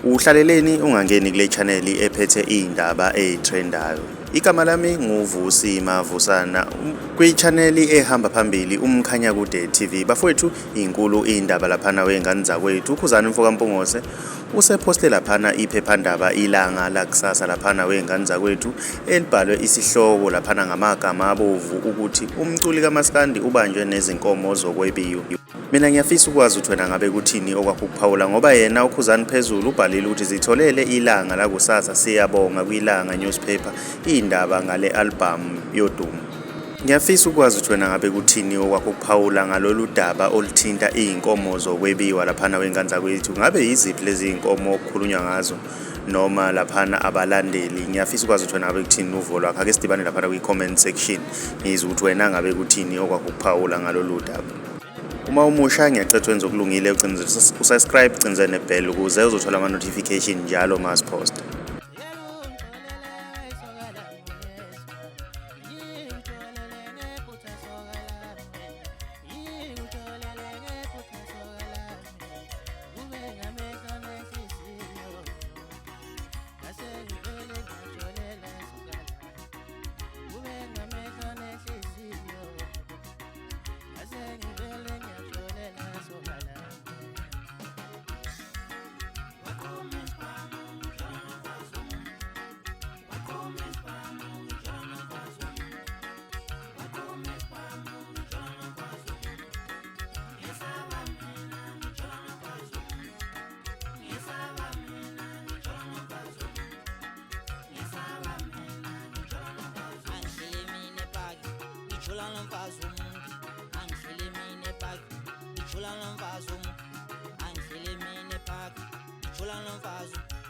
Uhlaleleni ungangeni kule channel ephethe izindaba ezitrendayo. Igama lami nguVusi Mavusana. Kwi-channel ehamba phambili uMkhanyakude TV. Bafowethu inkulu indaba laphana wengane zakwethu. Ukhuzani Mfokampungose useposte laphana iphephandaba Ilanga lakusasa laphana wengane zakwethu elibhalwe isihloko laphana ngamagama abovu ukuthi umculi kaMaskandi ubanjwe nezinkomo zokwebiwa. Mina ngiyafisa ukwazi ukuthi wena ngabe kuthini okwakukuphawula ngoba yena ukhuzani phezulu ubhalile ukuthi zitholele Ilanga lakusasa siyabonga kwilanga newspaper indaba ngale album yodumo. Ngiyafisa ukwazi ukuthi wena ngabe kuthini okwakukuphawula ngalolu daba oluthinta izinkomo zokwebiwa laphana wengane zakwethu. Ngabe yiziphi lezi zinkomo okukhulunywa ngazo noma laphana abalandeli? Ngiyafisa ukwazi ukuthi wena ngabe kuthini uvo lwakho. Ake sidibane laphana kwi-comment section ngizwe ukuthi wena ngabe kuthini okwakukuphawula ngalolu daba. Uma umusha ngiyacela wenze okulungile ucinze usubscribe ucinze nebell ukuze uzothola ama notification njalo masipost. Chula non fa zoom, anche le mine pack, chula non fa zoom.